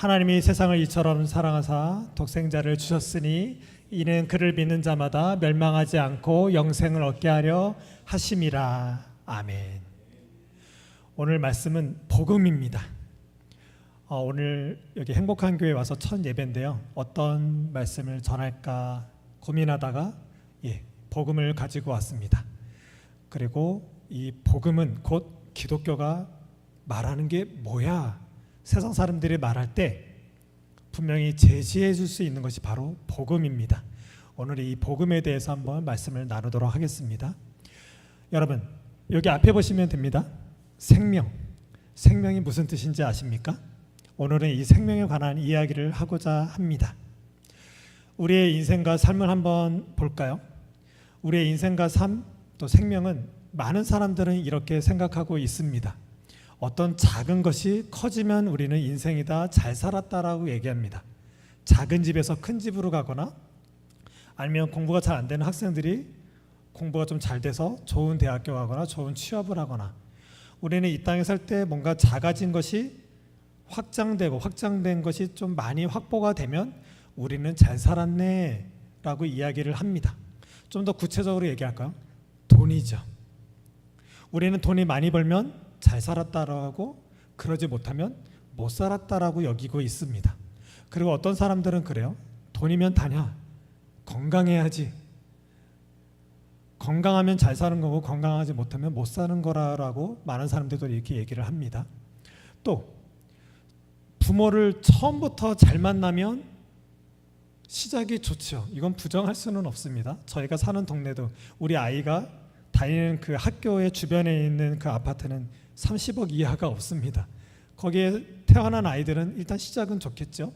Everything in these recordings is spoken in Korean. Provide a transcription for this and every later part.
하나님이 세상을 이처럼 사랑하사 독생자를 주셨으니 이는 그를 믿는 자마다 멸망하지 않고 영생을 얻게 하려 하심이라. 아멘. 오늘 말씀은 복음입니다. 오늘 여기 행복한 교회 와서 첫 예배인데요. 어떤 말씀을 전할까 고민하다가 복음을 가지고 왔습니다. 그리고 이 복음은 곧 기독교가 말하는 게 뭐야? 세상 사람들이 말할 때 분명히 제시해 줄 수 있는 것이 바로 복음입니다. 오늘 이 복음에 대해서 한번 말씀을 나누도록 하겠습니다. 여러분, 여기 앞에 보시면 됩니다. 생명. 생명이 무슨 뜻인지 아십니까? 오늘은 이 생명에 관한 이야기를 하고자 합니다. 우리의 인생과 삶을 한번 볼까요? 우리의 인생과 삶, 또 생명은 많은 사람들은 이렇게 생각하고 있습니다. 어떤 작은 것이 커지면 우리는 인생이다, 잘 살았다라고 얘기합니다. 작은 집에서 큰 집으로 가거나 아니면 공부가 잘 안 되는 학생들이 공부가 좀 잘 돼서 좋은 대학교 가거나 좋은 취업을 하거나, 우리는 이 땅에 살 때 뭔가 작아진 것이 확장된 것이 좀 많이 확보가 되면 우리는 잘 살았네 라고 이야기를 합니다. 좀 더 구체적으로 얘기할까요? 돈이죠. 우리는 돈이 많이 벌면 잘 살았다라고 하고, 그러지 못하면 못 살았다라고 여기고 있습니다. 그리고 어떤 사람들은 그래요. 돈이면 다냐? 건강해야지. 건강하면 잘 사는 거고 건강하지 못하면 못 사는 거라고 많은 사람들도 이렇게 얘기를 합니다. 또 부모를 처음부터 잘 만나면 시작이 좋죠. 이건 부정할 수는 없습니다. 저희가 사는 동네도 우리 아이가 다니는 그 학교의 주변에 있는 그 아파트는 30억 이하가 없습니다. 거기에 태어난 아이들은 일단 시작은 좋겠죠.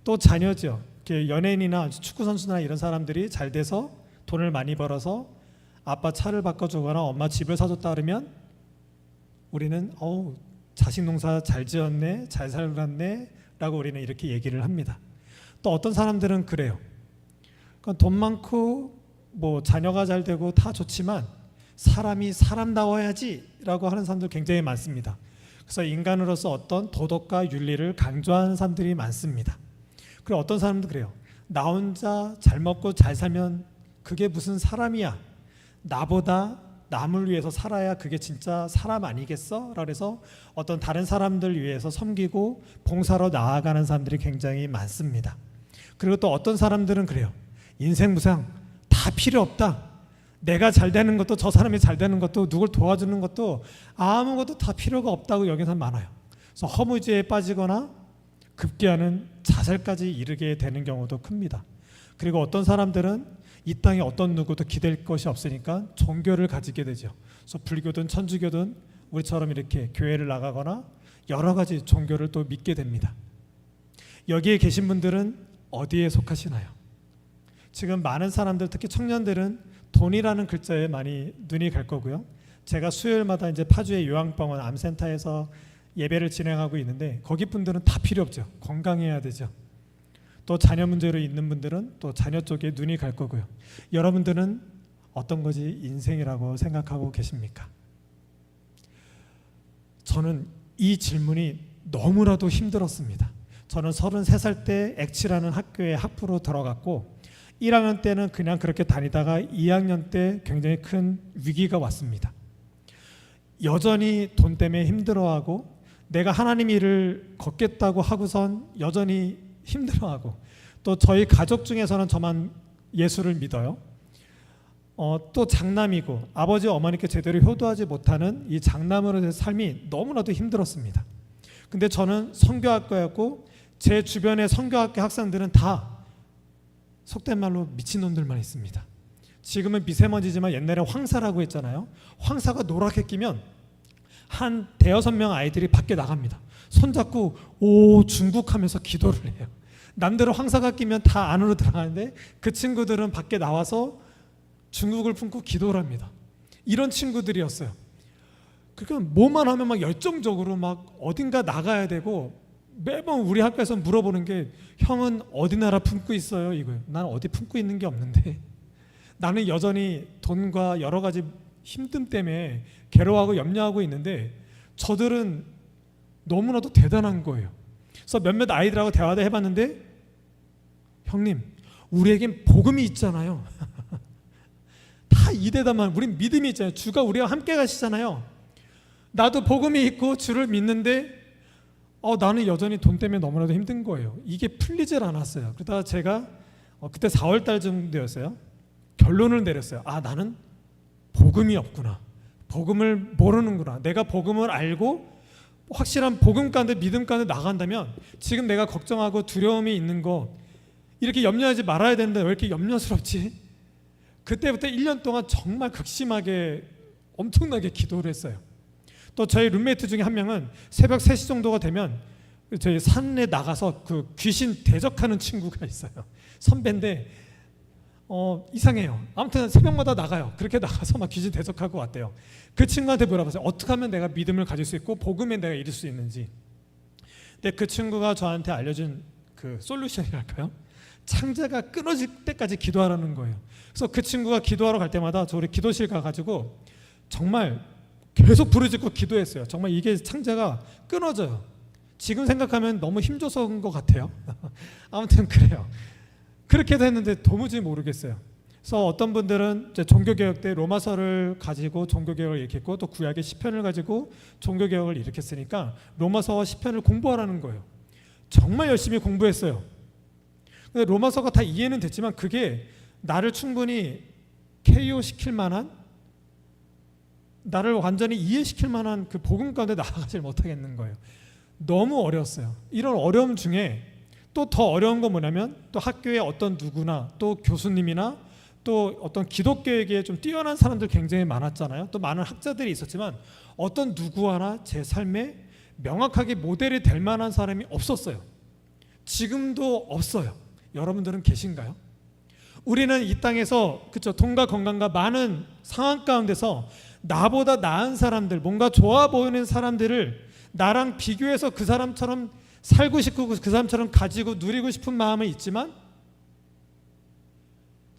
또 자녀죠. 연예인이나 축구 선수나 이런 사람들이 잘 돼서 돈을 많이 벌어서 아빠 차를 바꿔주거나 엄마 집을 사줬다 그러면 우리는 자식 농사 잘 지었네, 잘 살았네 라고 우리는 이렇게 얘기를 합니다. 또 어떤 사람들은 그래요. 돈 많고 뭐 자녀가 잘 되고 다 좋지만 사람이 사람다워야지 라고 하는 사람들 굉장히 많습니다. 그래서 인간으로서 어떤 도덕과 윤리를 강조하는 사람들이 많습니다. 그리고 어떤 사람도 그래요. 나 혼자 잘 먹고 잘 살면 그게 무슨 사람이야. 나보다 남을 위해서 살아야 그게 진짜 사람 아니겠어? 그래서 어떤 다른 사람들 위해서 섬기고 봉사로 나아가는 사람들이 굉장히 많습니다. 그리고 또 어떤 사람들은 그래요. 인생 무상 다 필요 없다. 내가 잘 되는 것도 저 사람이 잘 되는 것도 누굴 도와주는 것도 아무것도 다 필요가 없다고 여기는 사람 많아요. 그래서 허무주의에 빠지거나 급기야는 자살까지 이르게 되는 경우도 큽니다. 그리고 어떤 사람들은 이 땅에 어떤 누구도 기댈 것이 없으니까 종교를 가지게 되죠. 그래서 불교든 천주교든 우리처럼 이렇게 교회를 나가거나 여러 가지 종교를 또 믿게 됩니다. 여기에 계신 분들은 어디에 속하시나요? 지금 많은 사람들, 특히 청년들은 돈이라는 글자에 많이 눈이 갈 거고요. 제가 수요일마다 이제 파주의 요양병원 암센터에서 예배를 진행하고 있는데 거기 분들은 다 필요 없죠. 건강해야 되죠. 또 자녀 문제로 있는 분들은 또 자녀 쪽에 눈이 갈 거고요. 여러분들은 어떤 것이 인생이라고 생각하고 계십니까? 저는 이 질문이 너무나도 힘들었습니다. 저는 33살 때 액치라는 학교에 학부로 들어갔고 1학년 때는 그냥 그렇게 다니다가 2학년 때 굉장히 큰 위기가 왔습니다. 여전히 돈 때문에 힘들어하고 내가 하나님 일을 걷겠다고 하고선 여전히 힘들어하고, 또 저희 가족 중에서는 저만 예수를 믿어요. 또 장남이고 아버지 어머니께 제대로 효도하지 못하는 이 장남으로의 삶이 너무나도 힘들었습니다. 근데 저는 선교학과였고 제 주변의 선교학교 학생들은 다 속된 말로 미친놈들만 있습니다. 지금은 미세먼지지만 옛날에 황사라고 했잖아요. 황사가 노랗게 끼면 한 대여섯 명 아이들이 밖에 나갑니다. 손잡고 오 중국 하면서 기도를 해요. 남들은 황사가 끼면 다 안으로 들어가는데 그 친구들은 밖에 나와서 중국을 품고 기도를 합니다. 이런 친구들이었어요. 그러니까 뭐만 하면 막 열정적으로 막 어딘가 나가야 되고, 매번 우리 학교에서 물어보는 게 형은 어디 나라 품고 있어요? 이거예요. 난 어디 품고 있는 게 없는데 나는 여전히 돈과 여러 가지 힘듦 때문에 괴로워하고 염려하고 있는데 저들은 너무나도 대단한 거예요. 그래서 몇몇 아이들하고 대화도 해봤는데, 형님, 우리에겐 복음이 있잖아요. 다 이대다만 우린 믿음이 있잖아요. 주가 우리와 함께 가시잖아요. 나도 복음이 있고 주를 믿는데 나는 여전히 돈 때문에 너무나도 힘든 거예요. 이게 풀리질 않았어요. 그러다가 제가 그때 4월 달 정도였어요. 결론을 내렸어요. 나는 복음이 없구나. 복음을 모르는구나. 내가 복음을 알고 확실한 복음 가운데 믿음 가운데 나간다면 지금 내가 걱정하고 두려움이 있는 거 이렇게 염려하지 말아야 되는데 왜 이렇게 염려스럽지? 그때부터 1년 동안 정말 극심하게 엄청나게 기도를 했어요. 또 저희 룸메이트 중에 한 명은 새벽 3시 정도가 되면 저희 산에 나가서 그 귀신 대적하는 친구가 있어요. 선배인데 이상해요. 아무튼 새벽마다 나가요. 그렇게 나가서 막 귀신 대적하고 왔대요. 그 친구한테 물어봤어요. 어떻게 하면 내가 믿음을 가질 수 있고 복음에 내가 이룰 수 있는지. 근데 그 친구가 저한테 알려준 그 솔루션이랄까요? 창자가 끊어질 때까지 기도하라는 거예요. 그래서 그 친구가 기도하러 갈 때마다 저 우리 기도실 가가지고 정말 계속 부르짖고 기도했어요. 정말 이게 창자가 끊어져요. 지금 생각하면 너무 힘줘서 온 것 같아요. 아무튼 그래요. 그렇게도 했는데 도무지 모르겠어요. 그래서 어떤 분들은 이제 종교개혁 때 로마서를 가지고 종교개혁을 일으켰고 또 구약의 시편을 가지고 종교개혁을 일으켰으니까 로마서와 시편을 공부하라는 거예요. 정말 열심히 공부했어요. 근데 로마서가 다 이해는 됐지만 그게 나를 충분히 KO 시킬 만한, 나를 완전히 이해시킬 만한 그 복음 가운데 나아가질 못하겠는 거예요. 너무 어려웠어요. 이런 어려움 중에 또 더 어려운 건 뭐냐면 또 학교에 어떤 누구나 또 교수님이나 또 어떤 기독교에게 좀 뛰어난 사람들 굉장히 많았잖아요. 또 많은 학자들이 있었지만 어떤 누구 하나 제 삶에 명확하게 모델이 될 만한 사람이 없었어요. 지금도 없어요. 여러분들은 계신가요? 우리는 이 땅에서 그쵸, 돈과 건강과 많은 상황 가운데서 나보다 나은 사람들, 뭔가 좋아 보이는 사람들을 나랑 비교해서 그 사람처럼 살고 싶고 그 사람처럼 가지고 누리고 싶은 마음은 있지만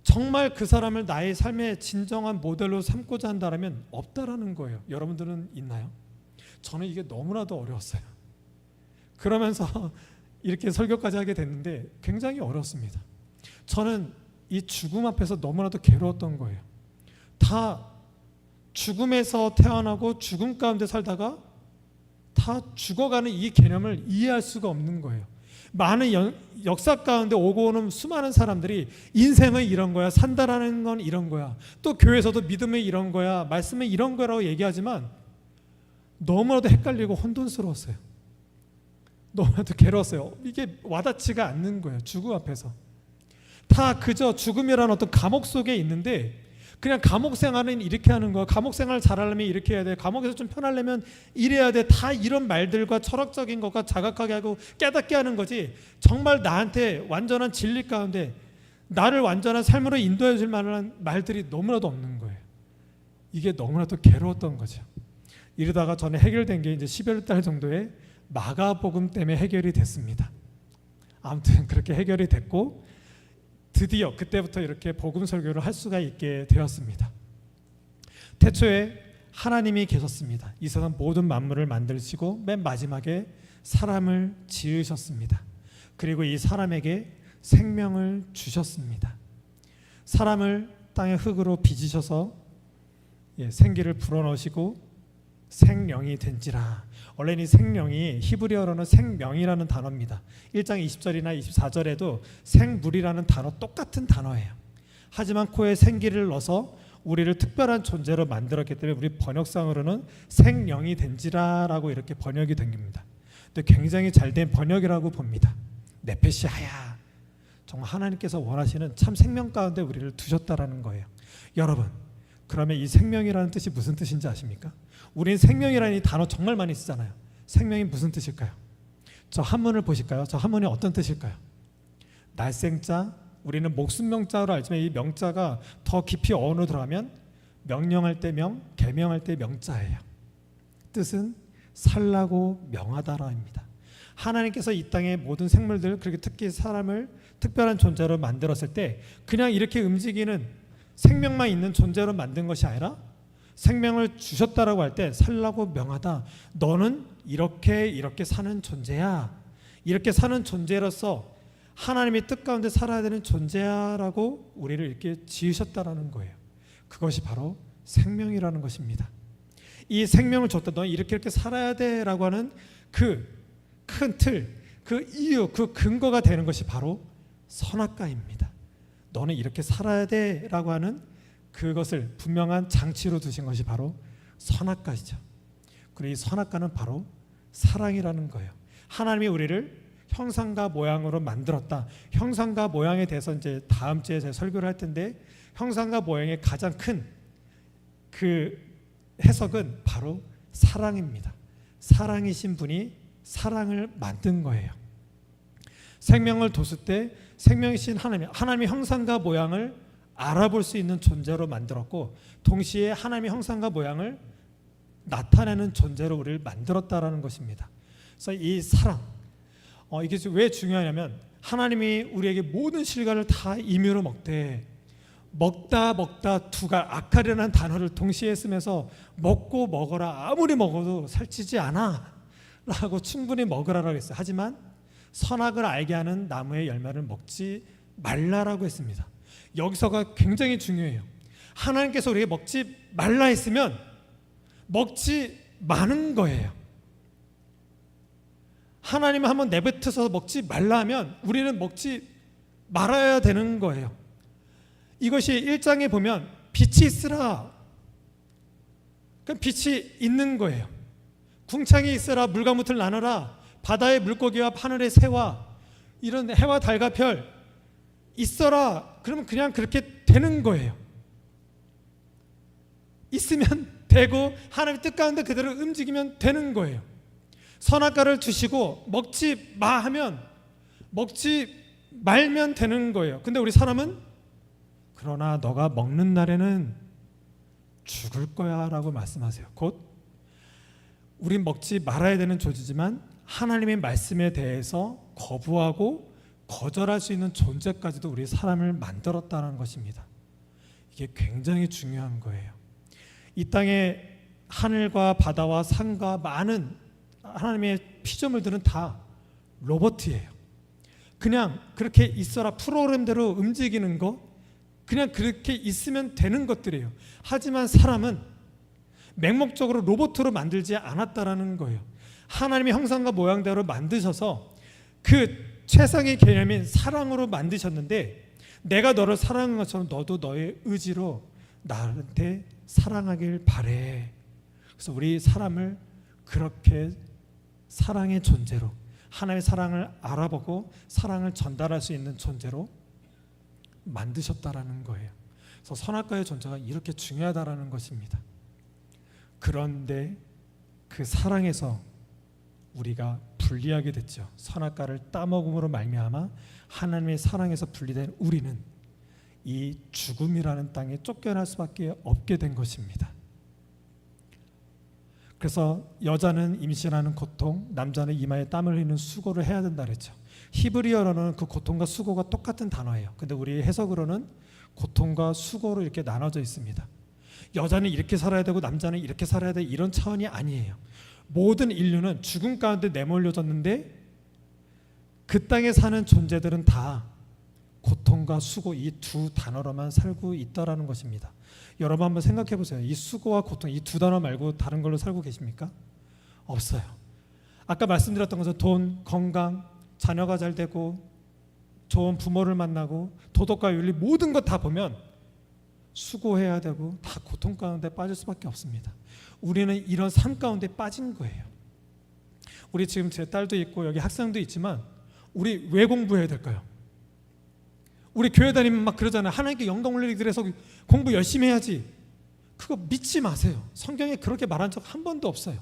정말 그 사람을 나의 삶의 진정한 모델로 삼고자 한다면 없다라는 거예요. 여러분들은 있나요? 저는 이게 너무나도 어려웠어요. 그러면서 이렇게 설교까지 하게 됐는데 굉장히 어렵습니다. 저는 이 죽음 앞에서 너무나도 괴로웠던 거예요. 다 죽음에서 태어나고 죽음 가운데 살다가 다 죽어가는 이 개념을 이해할 수가 없는 거예요. 많은 역사 가운데 오고 오는 수많은 사람들이 인생은 이런 거야, 산다라는 건 이런 거야, 또 교회에서도 믿음은 이런 거야, 말씀은 이런 거라고 얘기하지만 너무나도 헷갈리고 혼돈스러웠어요. 너무나도 괴로웠어요. 이게 와닿지가 않는 거예요. 죽음 앞에서 다 그저 죽음이라는 어떤 감옥 속에 있는데 그냥 감옥 생활은 이렇게 하는 거야, 감옥 생활 잘하려면 이렇게 해야 돼, 감옥에서 좀 편하려면 이래야 돼, 다 이런 말들과 철학적인 것과 자각하게 하고 깨닫게 하는 거지, 정말 나한테 완전한 진리 가운데 나를 완전한 삶으로 인도해 줄 만한 말들이 너무나도 없는 거예요. 이게 너무나도 괴로웠던 거죠. 이러다가 전에 해결된 게 이제 12월 달 정도에 마가복음 때문에 해결이 됐습니다. 아무튼 그렇게 해결이 됐고 드디어 그때부터 이렇게 복음 설교를 할 수가 있게 되었습니다. 태초에 하나님이 계셨습니다. 이 세상 모든 만물을 만드시고 맨 마지막에 사람을 지으셨습니다. 그리고 이 사람에게 생명을 주셨습니다. 사람을 땅의 흙으로 빚으셔서 생기를 불어넣으시고 생명이 된지라. 원래는 이 생명이 히브리어로는 생명이라는 단어입니다. 1장 20절이나 24절에도 생물이라는 단어 똑같은 단어예요. 하지만 코에 생기를 넣어서 우리를 특별한 존재로 만들었기 때문에 우리 번역상으로는 생명이 된지라라고 이렇게 번역이 된 겁니다. 근데 굉장히 잘된 번역이라고 봅니다. 네페시하야. 정말 하나님께서 원하시는 참 생명 가운데 우리를 두셨다라는 거예요. 여러분, 그러면 이 생명이라는 뜻이 무슨 뜻인지 아십니까? 우린 생명이라는 이 단어 정말 많이 쓰잖아요. 생명이 무슨 뜻일까요? 저 한문을 보실까요? 저 한문이 어떤 뜻일까요? 날생자, 우리는 목숨명자로 알지만 이 명자가 더 깊이 어원으로 들어가면 명령할 때 명, 계명할 때 명자예요. 뜻은 살라고 명하다라입니다. 하나님께서 이 땅의 모든 생물들, 그리고 특히 사람을 특별한 존재로 만들었을 때 그냥 이렇게 움직이는 생명만 있는 존재로 만든 것이 아니라 생명을 주셨다라고 할 때 살라고 명하다. 너는 이렇게 사는 존재야. 이렇게 사는 존재로서 하나님의 뜻 가운데 살아야 되는 존재라고 우리를 이렇게 지으셨다라는 거예요. 그것이 바로 생명이라는 것입니다. 이 생명을 줬다. 너 이렇게 살아야 돼라고 하는 그 큰 틀, 그 이유, 그 근거가 되는 것이 바로 선악과입니다. 너는 이렇게 살아야 돼라고 하는 그것을 분명한 장치로 두신 것이 바로 선악과이죠. 그리고 이 선악과는 바로 사랑이라는 거예요. 하나님이 우리를 형상과 모양으로 만들었다. 형상과 모양에 대해서 이제 다음 주에 제가 설교를 할 텐데, 형상과 모양의 가장 큰 그 해석은 바로 사랑입니다. 사랑이신 분이 사랑을 만든 거예요. 생명을 뒀을 때 생명이신 하나님의 형상과 모양을 알아볼 수 있는 존재로 만들었고, 동시에 하나님의 형상과 모양을 나타내는 존재로 우리를 만들었다라는 것입니다. 그래서 이 사랑, 이게 왜 중요하냐면, 하나님이 우리에게 모든 실과를 다 임의로 먹다 두가 아카리라는 단어를 동시에 쓰면서 먹고 먹어라, 아무리 먹어도 살찌지 않아 라고 충분히 먹으라고 했어요. 하지만 선악을 알게 하는 나무의 열매를 먹지 말라라고 했습니다. 여기서가 굉장히 중요해요. 하나님께서 우리에게 먹지 말라 했으면 먹지 마는 거예요. 하나님은 한번 내뱉어서 먹지 말라 하면 우리는 먹지 말아야 되는 거예요. 이것이 1장에 보면 빛이 있으라, 그럼 빛이 있는 거예요. 궁창이 있으라, 물과 뭇을 나누라, 바다의 물고기와 하늘의 새와 이런 해와 달과 별 있어라. 그러면 그냥 그렇게 되는 거예요. 있으면 되고 하나님의 뜻 가운데 그대로 움직이면 되는 거예요. 선악과를 주시고 먹지 마 하면 먹지 말면 되는 거예요. 근데 우리 사람은 그러나 너가 먹는 날에는 죽을 거야 라고 말씀하세요. 곧 우린 먹지 말아야 되는 존재지만 하나님의 말씀에 대해서 거부하고 거절할 수 있는 존재까지도 우리 사람을 만들었다는 것입니다. 이게 굉장히 중요한 거예요. 이 땅에 하늘과 바다와 산과 많은 하나님의 피조물들은 다 로봇이에요. 그냥 그렇게 있어라 프로그램대로 움직이는 거, 그냥 그렇게 있으면 되는 것들이에요. 하지만 사람은 맹목적으로 로봇으로 만들지 않았다라는 거예요. 하나님의 형상과 모양대로 만드셔서 그 최상의 개념인 사랑으로 만드셨는데, 내가 너를 사랑한 것처럼 너도 너의 의지로 나한테 사랑하길 바래. 그래서 우리 사람을 그렇게 사랑의 존재로, 하나님의 사랑을 알아보고 사랑을 전달할 수 있는 존재로 만드셨다라는 거예요. 그래서 선악과의 존재가 이렇게 중요하다라는 것입니다. 그런데 그 사랑에서 우리가 분리하게 됐죠. 선악과를 따먹음으로 말미암아 하나님의 사랑에서 분리된 우리는 이 죽음이라는 땅에 쫓겨날 수밖에 없게 된 것입니다. 그래서 여자는 임신하는 고통, 남자는 이마에 땀을 흘리는 수고를 해야 된다 그랬죠. 히브리어로는 그 고통과 수고가 똑같은 단어예요. 근데 우리 해석으로는 고통과 수고로 이렇게 나눠져 있습니다. 여자는 이렇게 살아야 되고 남자는 이렇게 살아야 돼, 이런 차원이 아니에요. 모든 인류는 죽음 가운데 내몰려졌는데 그 땅에 사는 존재들은 다 고통과 수고, 이 두 단어로만 살고 있다라는 것입니다. 여러분 한번 생각해 보세요. 이 수고와 고통, 이 두 단어 말고 다른 걸로 살고 계십니까? 없어요. 아까 말씀드렸던 것은 돈, 건강, 자녀가 잘 되고 좋은 부모를 만나고 도덕과 윤리, 모든 것 다 보면 수고해야 되고 다 고통 가운데 빠질 수밖에 없습니다. 우리는 이런 삶 가운데 빠진 거예요. 우리 지금 제 딸도 있고 여기 학생도 있지만 우리 왜 공부해야 될까요? 우리 교회 다니면 막 그러잖아요. 하나님께 영광 올리기 위해서 공부 열심히 해야지. 그거 믿지 마세요. 성경에 그렇게 말한 적 한 번도 없어요.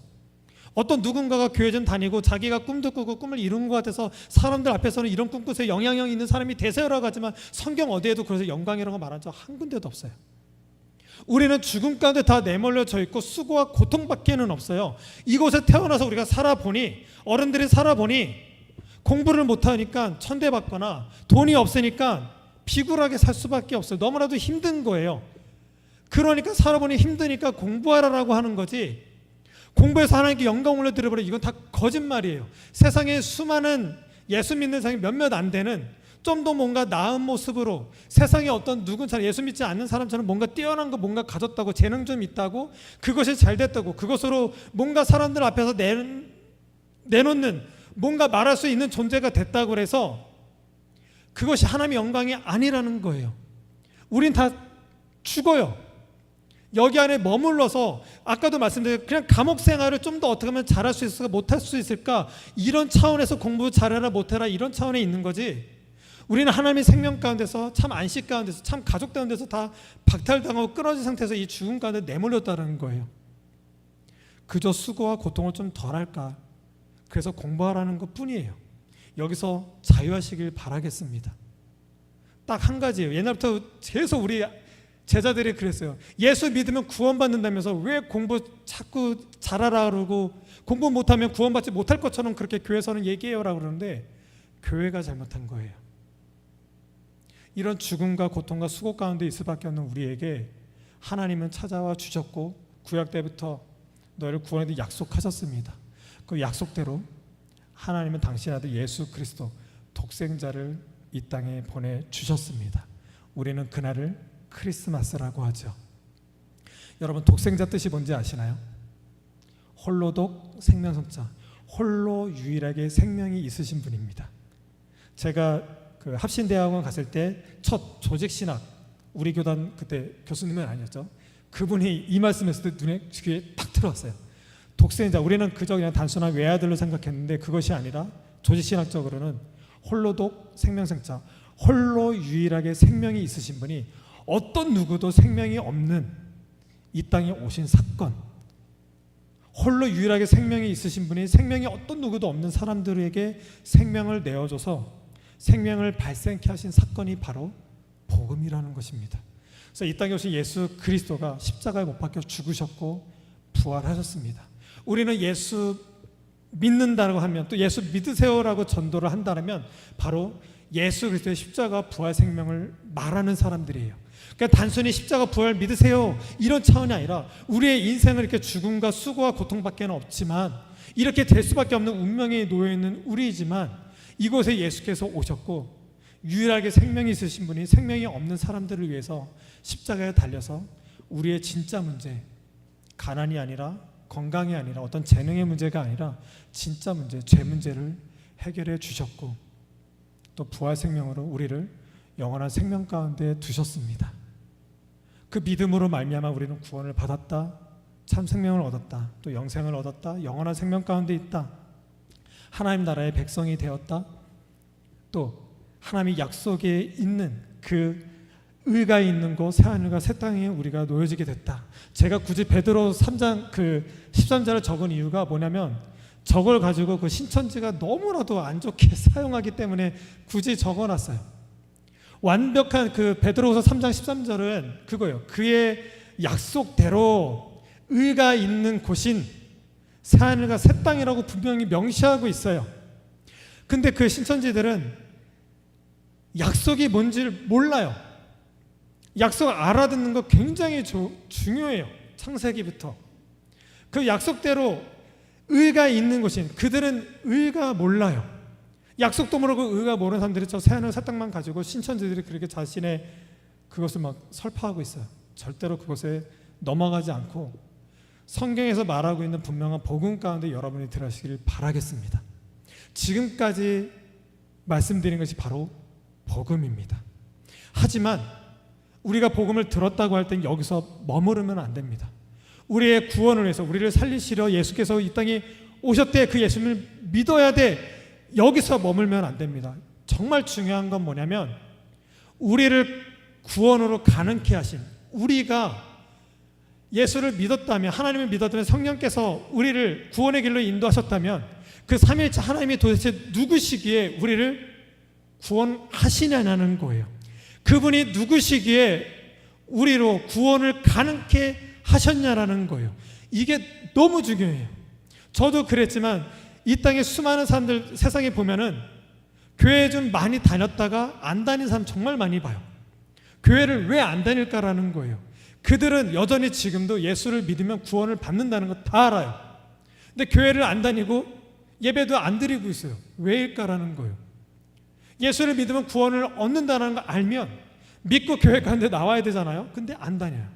어떤 누군가가 교회 좀 다니고 자기가 꿈도 꾸고 꿈을 이룬 것 같아서 사람들 앞에서는 이런 꿈 꾸세요, 영향력 있는 사람이 되세요라고 하지만 성경 어디에도 그래서 영광이라고 말한 적 한 군데도 없어요. 우리는 죽음 가운데 다 내몰려져 있고 수고와 고통밖에는 없어요. 이곳에 태어나서 우리가 살아보니, 어른들이 살아보니 공부를 못하니까 천대받거나 돈이 없으니까 비굴하게 살 수밖에 없어요. 너무나도 힘든 거예요. 그러니까 살아보니 힘드니까 공부하라라고 하는 거지, 공부해서 하나님께 영광 올려드려버려, 이건 다 거짓말이에요. 세상에 수많은 예수 믿는 사람이 몇몇 안 되는 좀 더 뭔가 나은 모습으로 세상에 어떤 누군처럼 예수 믿지 않는 사람처럼 뭔가 뛰어난 거 뭔가 가졌다고 재능 좀 있다고 그것이 잘 됐다고 그것으로 뭔가 사람들 앞에서 내놓는 뭔가 말할 수 있는 존재가 됐다고 그래서 그것이 하나님의 영광이 아니라는 거예요. 우린 다 죽어요. 여기 안에 머물러서 아까도 말씀드린 그냥 감옥 생활을 좀 더 어떻게 하면 잘할 수 있을까 못할 수 있을까 이런 차원에서 공부 잘해라 못해라 이런 차원에 있는 거지 우리는 하나님의 생명 가운데서 참 안식 가운데서 참 가족 가운데서 다 박탈당하고 끊어진 상태에서 이 죽음 가운데 내몰렸다는 거예요. 그저 수고와 고통을 좀 덜할까 그래서 공부하라는 것 뿐이에요. 여기서 자유하시길 바라겠습니다. 딱 한 가지예요. 옛날부터 계속 우리 제자들이 그랬어요. 예수 믿으면 구원받는다면서 왜 공부 자꾸 잘하라 그러고 공부 못하면 구원받지 못할 것처럼 그렇게 교회에서는 얘기해요라고 그러는데 교회가 잘못한 거예요. 이런 죽음과 고통과 수고 가운데 있을 수밖에 없는 우리에게 하나님은 찾아와 주셨고 구약 때부터 너희를 구원해 약속하셨습니다. 그 약속대로 하나님은 당신의 아들 예수 그리스도 독생자를 이 땅에 보내주셨습니다. 우리는 그날을 크리스마스라고 하죠. 여러분 독생자 뜻이 뭔지 아시나요? 홀로독 생명성자, 홀로 유일하게 생명이 있으신 분입니다. 제가 그 합신대학원 갔을 때 첫 조직신학 우리 교단 그때 교수님은 아니었죠. 그분이 이 말씀했을 때 눈에 귀에 딱 들어왔어요. 독생자 우리는 그저 그냥 단순한 외아들로 생각했는데 그것이 아니라 조직신학적으로는 홀로독 생명성자 홀로 유일하게 생명이 있으신 분이 어떤 누구도 생명이 없는 이 땅에 오신 사건 홀로 유일하게 생명이 있으신 분이 생명이 어떤 누구도 없는 사람들에게 생명을 내어줘서 생명을 발생케 하신 사건이 바로 복음이라는 것입니다. 그래서 이 땅에 오신 예수 그리스도가 십자가에 못 박혀 죽으셨고 부활하셨습니다. 우리는 예수 믿는다고 하면 또 예수 믿으세요라고 전도를 한다면 바로 예수 그리스도의 십자가 부활 생명을 말하는 사람들이에요. 그러니까 단순히 십자가 부활 믿으세요 이런 차원이 아니라 우리의 인생은 이렇게 죽음과 수고와 고통밖에 없지만 이렇게 될 수밖에 없는 운명에 놓여있는 우리이지만 이곳에 예수께서 오셨고 유일하게 생명이 있으신 분이 생명이 없는 사람들을 위해서 십자가에 달려서 우리의 진짜 문제 가난이 아니라 건강이 아니라 어떤 재능의 문제가 아니라 진짜 문제 죄 문제를 해결해 주셨고 또 부활 생명으로 우리를 영원한 생명 가운데 두셨습니다. 그 믿음으로 말미암아 우리는 구원을 받았다 참 생명을 얻었다 또 영생을 얻었다 영원한 생명 가운데 있다 하나님 나라의 백성이 되었다 또 하나님의 약속에 있는 그 의가 있는 곳 새하늘과 새 땅에 우리가 놓여지게 됐다. 제가 굳이 베드로 3장 그 13절을 적은 이유가 뭐냐면 저걸 가지고 그 신천지가 너무나도 안 좋게 사용하기 때문에 굳이 적어놨어요. 완벽한 그 베드로후서 3장 13절은 그거예요. 그의 약속대로 의가 있는 곳인 새하늘과 새 땅이라고 분명히 명시하고 있어요. 근데 그 신천지들은 약속이 뭔지를 몰라요. 약속 알아듣는 거 굉장히 중요해요. 창세기부터 그 약속대로 의가 있는 곳인 그들은 의가 몰라요. 약속도 모르고 의가 모르는 사람들이 저 새하늘 새 땅만 가지고 신천지들이 그렇게 자신의 그것을 막 설파하고 있어요. 절대로 그것에 넘어가지 않고 성경에서 말하고 있는 분명한 복음 가운데 여러분이 들어가시기를 바라겠습니다. 지금까지 말씀드린 것이 바로 복음입니다. 하지만 우리가 복음을 들었다고 할 땐 여기서 머무르면 안 됩니다. 우리의 구원을 위해서 우리를 살리시려 예수께서 이 땅에 오셨대. 그 예수님을 믿어야 돼. 여기서 머물면 안 됩니다. 정말 중요한 건 뭐냐면 우리를 구원으로 가능케 하신 우리가 예수를 믿었다면 하나님을 믿었다면 성령께서 우리를 구원의 길로 인도하셨다면 그 삼위일체 하나님이 도대체 누구시기에 우리를 구원하시냐는 거예요. 그분이 누구시기에 우리로 구원을 가능케 하셨냐라는 거예요. 이게 너무 중요해요. 저도 그랬지만 이 땅에 수많은 사람들 세상에 보면은 교회 좀 많이 다녔다가 안 다닌 사람 정말 많이 봐요. 교회를 왜 안 다닐까라는 거예요. 그들은 여전히 지금도 예수를 믿으면 구원을 받는다는 거 다 알아요. 근데 교회를 안 다니고 예배도 안 드리고 있어요. 왜일까라는 거예요. 예수를 믿으면 구원을 얻는다는 걸 알면 믿고 교회 가는데 나와야 되잖아요. 근데 안 다녀요.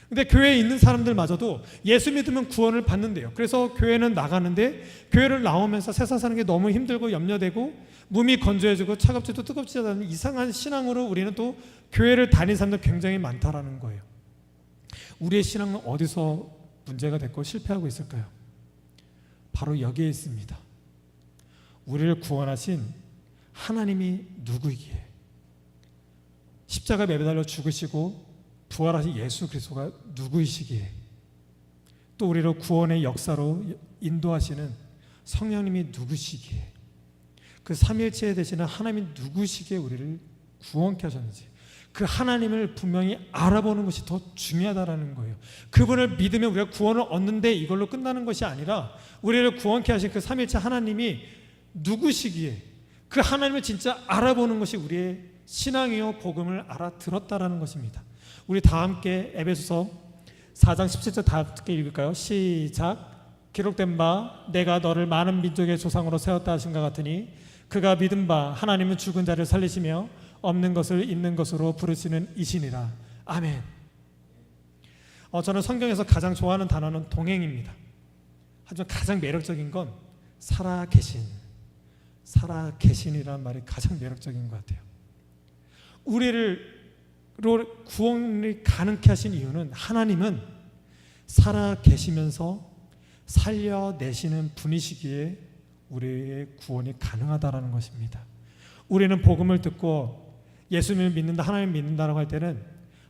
근데 교회에 있는 사람들마저도 예수 믿으면 구원을 받는데요. 그래서 교회는 나가는데 교회를 나오면서 세상 사는 게 너무 힘들고 염려되고 몸이 건조해지고 차갑지도 뜨겁지 않은 이상한 신앙으로 우리는 또 교회를 다니는 사람들 굉장히 많다라는 거예요. 우리의 신앙은 어디서 문제가 됐고 실패하고 있을까요? 바로 여기에 있습니다. 우리를 구원하신 하나님이 누구이기에, 십자가에 매달려 죽으시고 부활하신 예수 그리스도가 누구이시기에, 또 우리를 구원의 역사로 인도하시는 성령님이 누구시기에, 그 삼위일체 되시는 하나님이 누구시기에 우리를 구원케 하셨는지, 그 하나님을 분명히 알아보는 것이 더 중요하다는 거예요. 그분을 믿으면 우리가 구원을 얻는데 이걸로 끝나는 것이 아니라 우리를 구원케 하신 그 삼위일체 하나님이 누구시기에 그 하나님을 진짜 알아보는 것이 우리의 신앙이요 복음을 알아들었다라는 것입니다. 우리 다 함께 에베소서 4장 17절 다 함께 읽을까요? 시작. 기록된 바 내가 너를 많은 민족의 조상으로 세웠다 하신 것 같으니 그가 믿은 바 하나님은 죽은 자를 살리시며 없는 것을 있는 것으로 부르시는 이시니라. 아멘. 저는 성경에서 가장 좋아하는 단어는 동행입니다. 하지만 가장 매력적인 건 살아계신, 살아계신이라는 말이 가장 매력적인 것 같아요. 우리를 구원이 가능케 하신 이유는 하나님은 살아계시면서 살려내시는 분이시기에 우리의 구원이 가능하다라는 것입니다. 우리는 복음을 듣고 예수님을 믿는다, 하나님을 믿는다라고 할 때는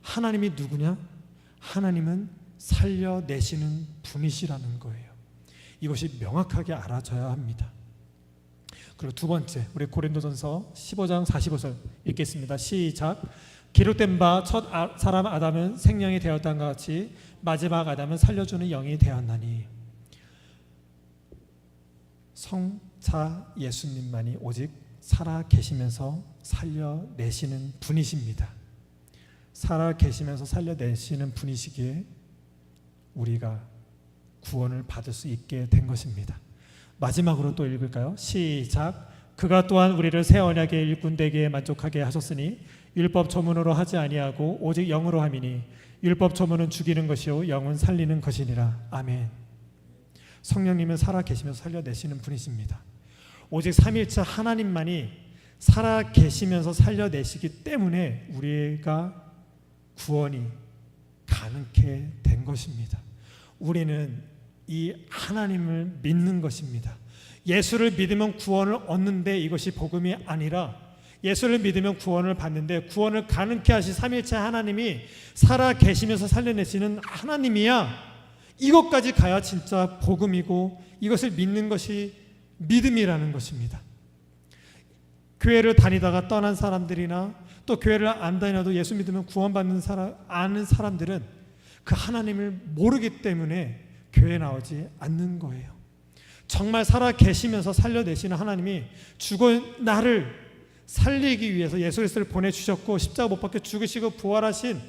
하나님이 누구냐? 하나님은 살려내시는 분이시라는 거예요. 이것이 명확하게 알아져야 합니다. 그리고 두 번째, 우리 고린도전서 15장 45절 읽겠습니다. 시작. 기록된 바 첫 사람 아담은 생명이 되었다는 것 같이 마지막 아담은 살려주는 영이 되었나니. 성자 예수님만이 오직 살아 계시면서 살려내시는 분이십니다. 살아 계시면서 살려내시는 분이시기에 우리가 구원을 받을 수 있게 된 것입니다. 마지막으로 또 읽을까요? 시작. 그가 또한 우리를 새 언약의 일꾼 되게 만족하게 하셨으니 율법 조문으로 하지 아니하고 오직 영으로 함이니 율법 조문은 죽이는 것이요 영은 살리는 것이니라. 아멘. 성령님은 살아 계시면서 살려내시는 분이십니다. 오직 삼위일체 하나님만이 살아 계시면서 살려내시기 때문에 우리가 구원이 가능케 된 것입니다. 우리는 이 하나님을 믿는 것입니다. 예수를 믿으면 구원을 얻는데 이것이 복음이 아니라 예수를 믿으면 구원을 받는데 구원을 가능케 하신 삼위일체 하나님이 살아 계시면서 살려내시는 하나님이야. 이것까지 가야 진짜 복음이고 이것을 믿는 것이 믿음이라는 것입니다. 교회를 다니다가 떠난 사람들이나 또 교회를 안 다녀도 예수 믿으면 구원받는 아는 사람들은 그 하나님을 모르기 때문에 교회에 나오지 않는 거예요. 정말 살아 계시면서 살려내시는 하나님이 죽은 나를 살리기 위해서 예수 그리스도를 보내주셨고 십자가 못 박혀 죽으시고 부활하신,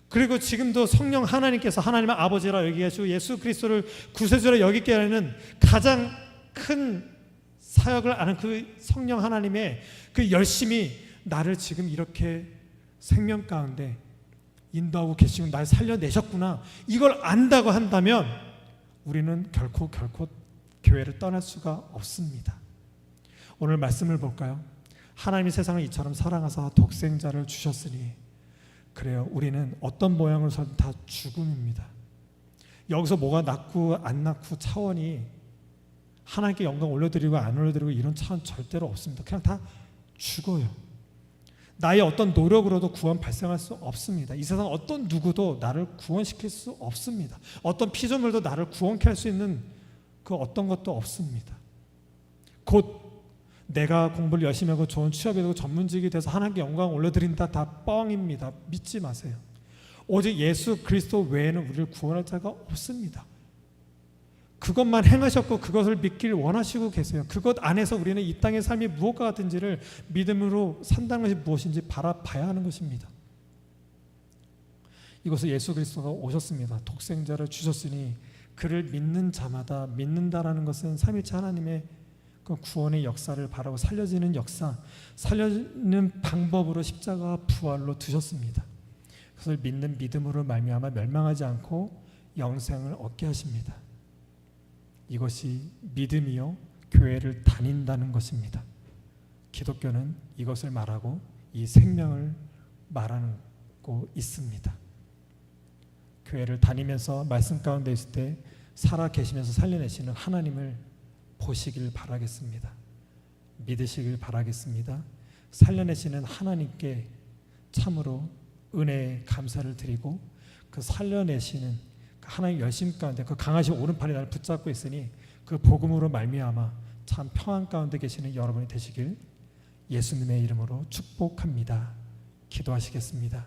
그리고 지금도 성령 하나님께서 하나님의 아버지라 여기게 하시고 예수 그리스도를 구세주라 여기게 하는 가장 큰 사역을 아는 그 성령 하나님의 그 열심이 나를 지금 이렇게 생명 가운데 인도하고 계시고 날 살려내셨구나, 이걸 안다고 한다면 우리는 결코 교회를 떠날 수가 없습니다. 오늘 말씀을 볼까요? 하나님이 세상을 이처럼 사랑하사 독생자를 주셨으니, 그래요, 우리는 어떤 모양으로 살든 다 죽음입니다. 여기서 뭐가 낫고 안 낫고 차원이 하나님께 영광 올려드리고 안 올려드리고 이런 차원 절대로 없습니다. 그냥 다 죽어요. 나의 어떤 노력으로도 구원 발생할 수 없습니다. 이 세상 어떤 누구도 나를 구원시킬 수 없습니다. 어떤 피조물도 나를 구원케 할 수 있는 그 어떤 것도 없습니다. 곧 내가 공부를 열심히 하고 좋은 취업이 되고 전문직이 돼서 하나님께 영광 올려드린다, 다 뻥입니다. 믿지 마세요. 오직 예수 그리스도 외에는 우리를 구원할 자가 없습니다. 그것만 행하셨고 그것을 믿길 원하시고 계세요. 그것 안에서 우리는 이 땅의 삶이 무엇과 같은지를 믿음으로 산다는 것이 무엇인지 바라봐야 하는 것입니다. 이것을 예수 그리스도가 오셨습니다. 독생자를 주셨으니 그를 믿는 자마다, 믿는다라는 것은 삼위일체 하나님의 그 구원의 역사를 바라고 살려지는 역사, 살려는 방법으로 십자가 부활로 두셨습니다. 그것을 믿는 믿음으로 말미암아 멸망하지 않고 영생을 얻게 하십니다. 이것이 믿음이요 교회를 다닌다는 것입니다. 기독교는 이것을 말하고 이 생명을 말하고 있습니다. 교회를 다니면서 말씀 가운데 있을 때 살아 계시면서 살려내시는 하나님을 보시길 바라겠습니다. 믿으시길 바라겠습니다. 살려내시는 하나님께 참으로 은혜에 감사를 드리고 그 살려내시는 하나님 열심 가운데 그 강하신 오른팔이 나를 붙잡고 있으니 그 복음으로 말미암아 참 평안 가운데 계시는 여러분이 되시길 예수님의 이름으로 축복합니다. 기도하시겠습니다.